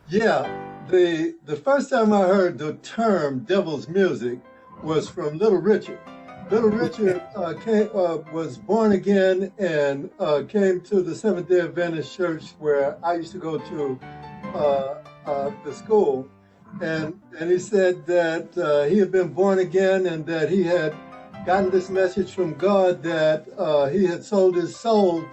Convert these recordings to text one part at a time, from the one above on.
Yeah, the first time I heard the term devil's music was from Little Richard. Little Richard was born again and came to the Seventh Day Adventist church where I used to go to the school, and he said that he had been born again and that he had gotten this message from God that he had sold his soul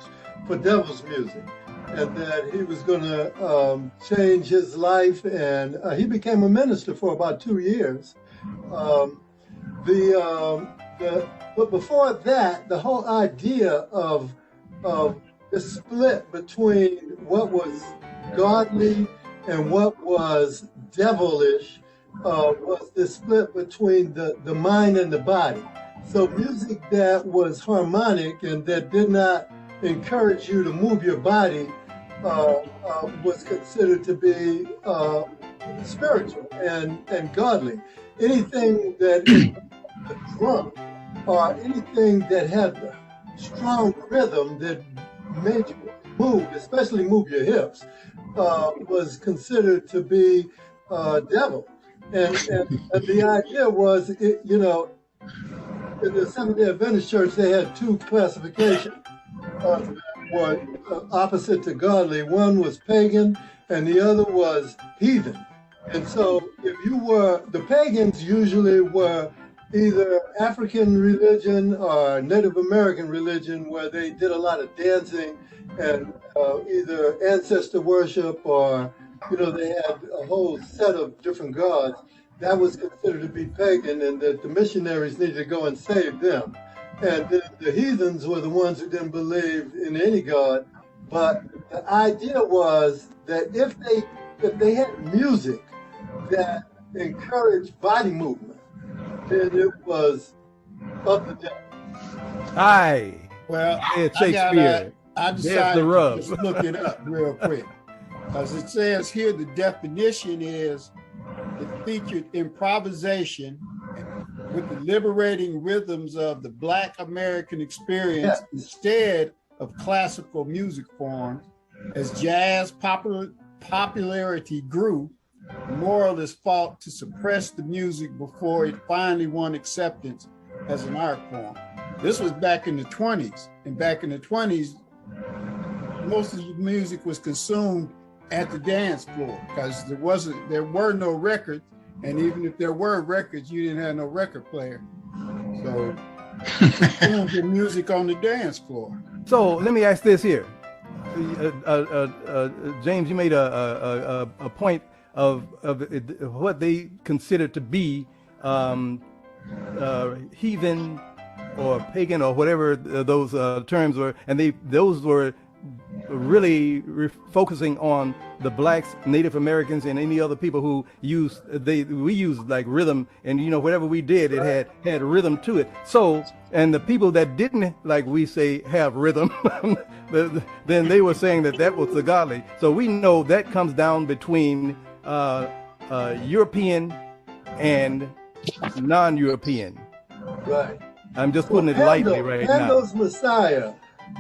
for devil's music, and that he was going to change his life, and he became a minister for about 2 years. Um, but before that, the whole idea of the split between what was godly and what was devilish was the split between the mind and the body. So music that was harmonic and that did not encourage you to move your body was considered to be spiritual and godly. Anything that a drum or anything that had strong rhythm that made you move, especially move your hips, was considered to be devil. And the idea was, in the Seventh Day Adventist Church, they had two classifications that were opposite to godly. One was pagan, and the other was heathen. And so, if you were, the pagans usually were either African religion or Native American religion, where they did a lot of dancing and either ancestor worship or, they had a whole set of different gods. That was considered to be pagan, and that the missionaries needed to go and save them. And the heathens were the ones who didn't believe in any god. But the idea was that if they had music that encouraged body movement, then it was of the devil. Aye. Well, it's Shakespeare. I decided to just look it up real quick. As it says here, the definition is it featured improvisation with the liberating rhythms of the Black American experience instead of classical music forms. As jazz popularity grew, moralists fought to suppress the music before it finally won acceptance as an art form. This was back in the 20s, and back in the 20s, most of the music was consumed at the dance floor because there were no records, and even if there were records, you didn't have no record player. So the music on the dance floor. So let me ask this here. James, you made a point of what they consider to be heathen or pagan or whatever those terms were, and those were really focusing on the blacks, Native Americans, and any other people who we used like rhythm, and whatever we did, it had rhythm to it. So, and the people that didn't, like we say, have rhythm, then they were saying that was the godly. So we know that comes down between European and non-European. Right. I'm just putting it lightly right now. Handel's Messiah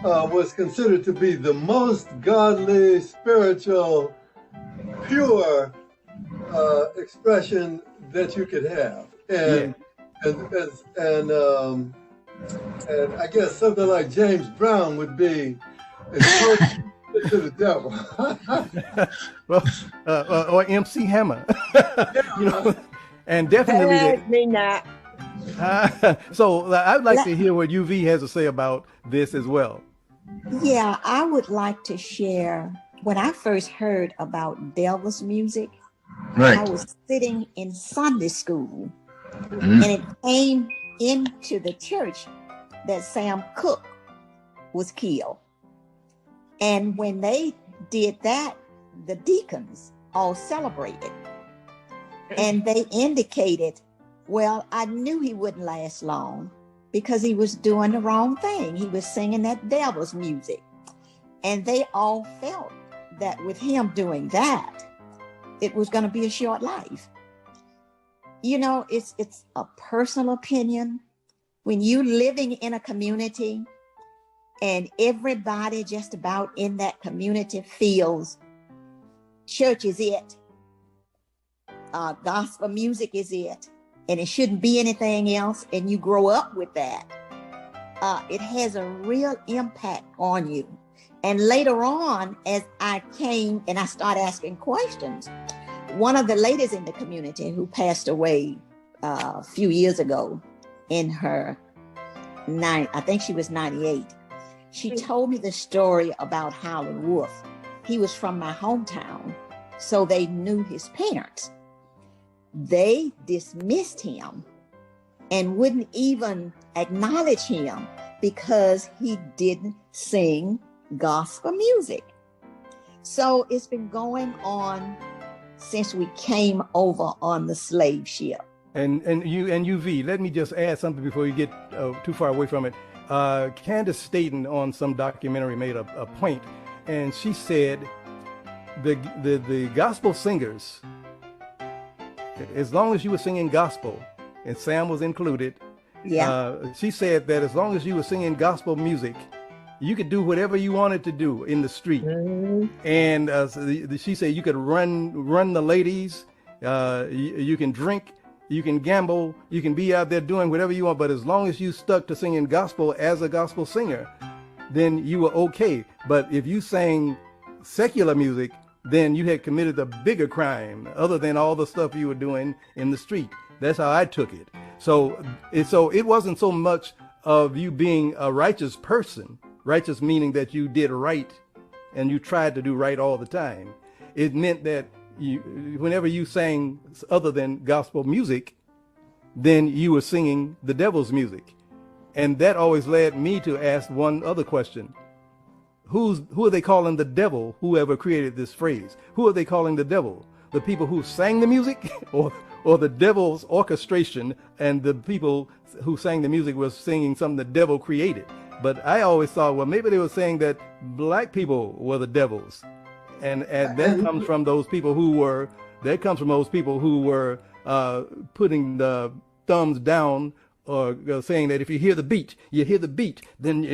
was considered to be the most godly, spiritual, pure expression that you could have, and I guess something like James Brown would be close to the devil. Well, or MC Hammer, and definitely. Me not. So I'd like to hear what UV has to say about this as well. Yeah, I would like to share when I first heard about devil's music. Right. I was sitting in Sunday school, and it came into the church that Sam Cooke was killed. And when they did that, the deacons all celebrated. And they indicated, well, I knew he wouldn't last long because he was doing the wrong thing. He was singing that devil's music. And they all felt that with him doing that, it was going to be a short life. It's a personal opinion. When you living in a community and everybody just about in that community feels church is it, gospel music is it, and it shouldn't be anything else, and you grow up with that, it has a real impact on you. And later on, as I came and I started asking questions, one of the ladies in the community who passed away a few years ago in her I think she was 98, she told me the story about Howlin' Wolf. He was from my hometown, so they knew his parents. They dismissed him and wouldn't even acknowledge him because he didn't sing gospel music. So it's been going on since we came over on the slave ship. And UV, let me just add something before you get too far away from it. Candace Staten on some documentary made a point, and she said the gospel singers, as long as you were singing gospel, and Sam was included, she said that as long as you were singing gospel music, you could do whatever you wanted to do in the street. Mm-hmm. And so she said you could run the ladies, you can drink, you can gamble, you can be out there doing whatever you want, but as long as you stuck to singing gospel as a gospel singer, then you were okay. But if you sang secular music, then you had committed a bigger crime other than all the stuff you were doing in the street. That's how I took it. So it wasn't so much of you being a righteous person, righteous meaning that you did right and you tried to do right all the time. It meant that whenever you sang other than gospel music, then you were singing the devil's music. And that always led me to ask one other question. Who are they calling the devil, whoever created this phrase? Who are they calling the devil? The people who sang the music or the devil's orchestration, and the people who sang the music was singing something the devil created? But I always thought, well, maybe they were saying that black people were the devils. And that comes from those people who were putting the thumbs down, or saying that if you hear the beat, then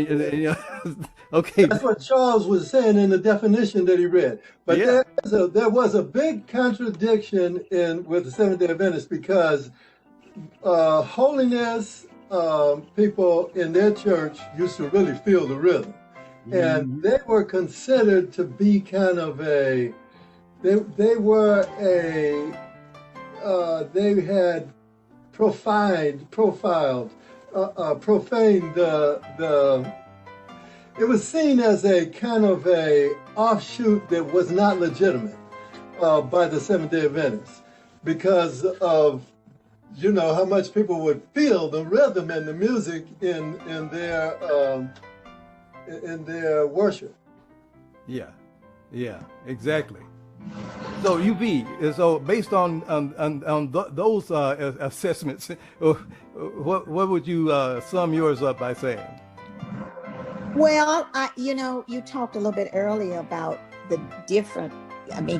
okay. That's what Charles was saying in the definition that he read. But yeah, there was a big contradiction with the Seventh-day Adventists, because holiness people in their church used to really feel the rhythm. And they were considered to be kind of they had profaned it was seen as a kind of a offshoot that was not legitimate by the Seventh-day Adventists, because of how much people would feel the rhythm and the music in their worship. Yeah, exactly. So UV, so based on those assessments, what would you sum yours up by saying? Well, you talked a little bit earlier about the different,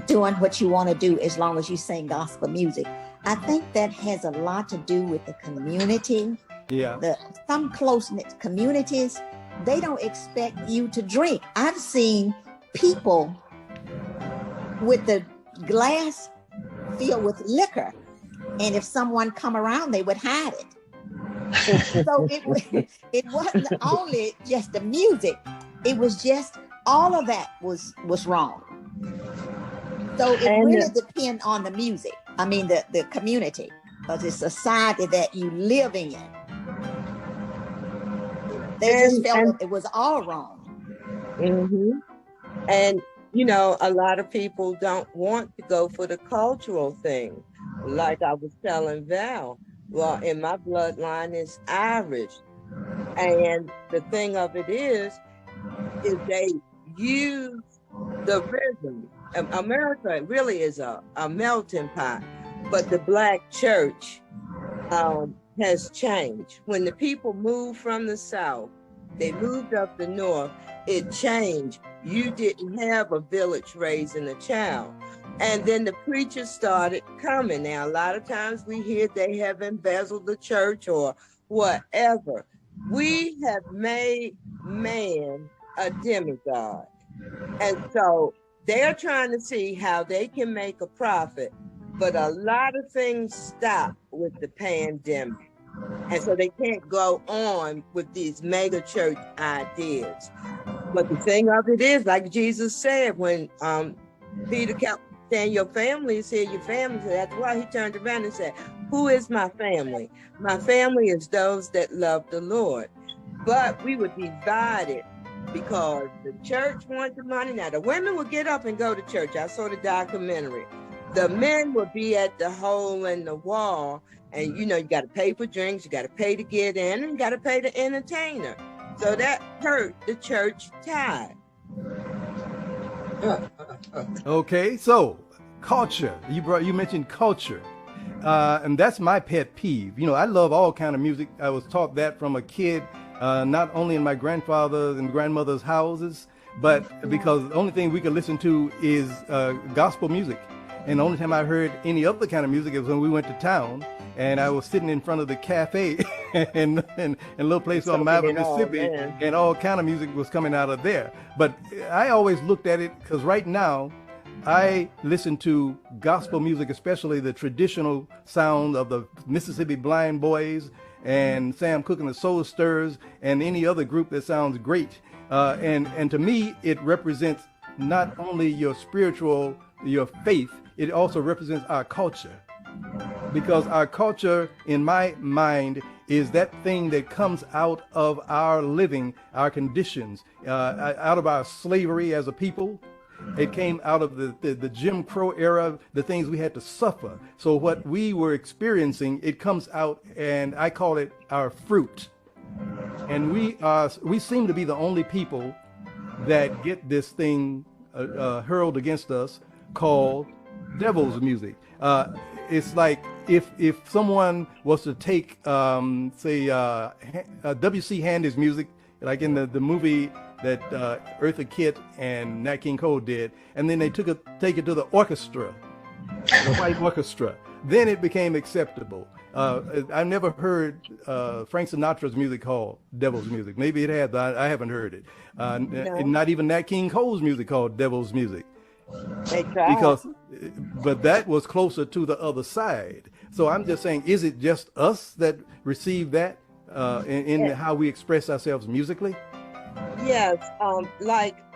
doing what you want to do as long as you sing gospel music. I think that has a lot to do with the community. Yeah. Some close-knit communities, they don't expect you to drink. I've seen people with the glass filled with liquor, and if someone come around, they would hide it. So it wasn't only just the music; it was just all of that was wrong. So it really depends on the music. The community, or the society that you live in. They just felt it was all wrong. Mm-hmm. And a lot of people don't want to go for the cultural thing. Like I was telling Val, well, in my bloodline is Irish. And the thing of it is they use the rhythm. America really is a melting pot, but the Black church has changed. When the people moved from the South, they moved up the North, it changed. You didn't have a village raising a child. And then the preachers started coming. Now, a lot of times we hear they have embezzled the church or whatever. We have made man a demigod. And so they're trying to see how they can make a profit But a lot of things stopped with the pandemic. And so they can't go on with these mega church ideas. But the thing of it is, like Jesus said, when Peter kept saying, your family is here, your family is here. After a while, he turned around and said, who is my family? My family is those that love the Lord. But we were divided because the church wanted the money. Now, the women would get up and go to church. I saw the documentary. The men would be at the hole in the wall. And, you know, you got to pay for drinks, you got to pay to get in, and you got to pay the entertainer. So that hurt the church tithe. Okay, so culture. You mentioned culture, and that's my pet peeve. You know, I love all kind of music. I was taught that from a kid, not only in my grandfather's and grandmother's houses, but because the only thing we could listen to is gospel music. And the only time I heard any other kind of music is when we went to town, and I was sitting in front of the cafe and a little place on Miami, Mississippi, and all kind of music was coming out of there. But I always looked at it because right now I listen to gospel music, especially the traditional sound of the Mississippi Blind Boys and Sam Cooke and the Soul Stirrers and any other group that sounds great. And to me, it represents not only your spiritual, your faith, it also represents our culture. Because our culture, in my mind, is that thing that comes out of our living, our conditions, out of our slavery as a people. It came out of the Jim Crow era, the things we had to suffer. So what we were experiencing, it comes out, and I call it our fruit. And we seem to be the only people that get this thing hurled against us called devil's music. It's like if someone was to take, say, W.C. Handy's music, like in the movie that Eartha Kitt and Nat King Cole did, and then they take it to the orchestra, the white orchestra, then it became acceptable. I never heard Frank Sinatra's music called devil's music. Maybe it had, but I haven't heard it. And not even Nat King Cole's music called devil's music. But that was closer to the other side. So I'm just saying, is it just us that receive that in how we express ourselves musically? Yes,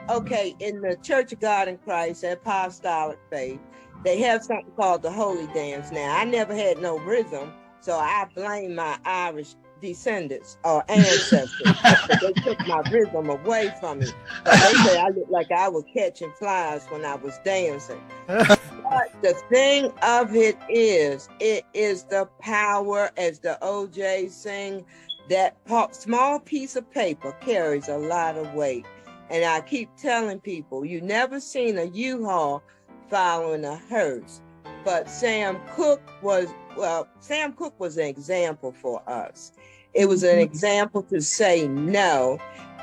okay, in the Church of God in Christ, the apostolic faith, they have something called the Holy Dance. Now, I never had no rhythm, so I blame my Irish descendants or ancestors. They took my rhythm away from me. But they say I looked like I was catching flies when I was dancing. But the thing of it is the power, as the OJ sing, that small piece of paper carries a lot of weight. And I keep telling people, you never seen a U-Haul following a hearse. But Sam Cooke was an example for us. It was an example to say no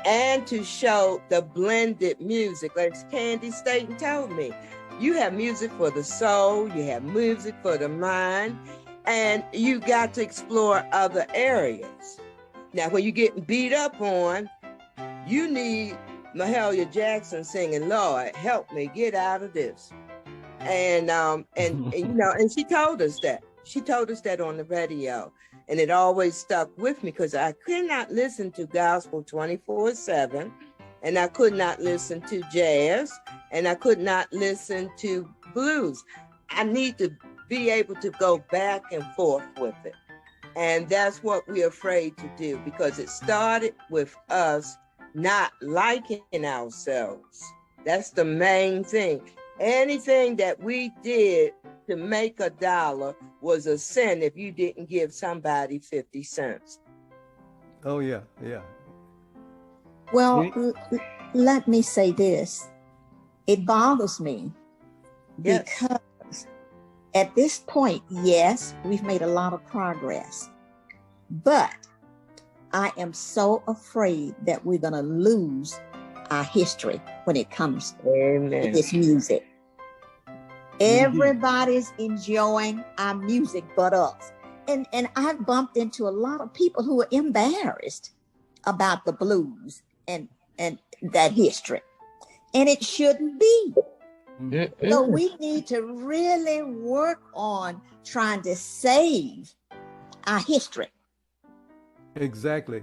and to show the blended music. Like Candy Staten told me, you have music for the soul, you have music for the mind, and you got to explore other areas. Now, when you're getting beat up on, you need Mahalia Jackson singing, Lord, help me get out of this. And you know, and she told us that. She told us that on the radio. And it always stuck with me because I could not listen to gospel 24/7, and I could not listen to jazz, and I could not listen to blues. I need to be able to go back and forth with it. And that's what we're afraid to do, because it started with us not liking ourselves. That's the main thing. Anything that we did to make $1 was a sin if you didn't give somebody 50 cents. Oh, yeah, yeah. Well, let me say this. It bothers me because at this point, yes, we've made a lot of progress, but I am so afraid that we're going to lose our history when it comes to this music. Everybody's enjoying our music but us. And I've bumped into a lot of people who are embarrassed about the blues and that history. And it shouldn't be. So we need to really work on trying to save our history. Exactly.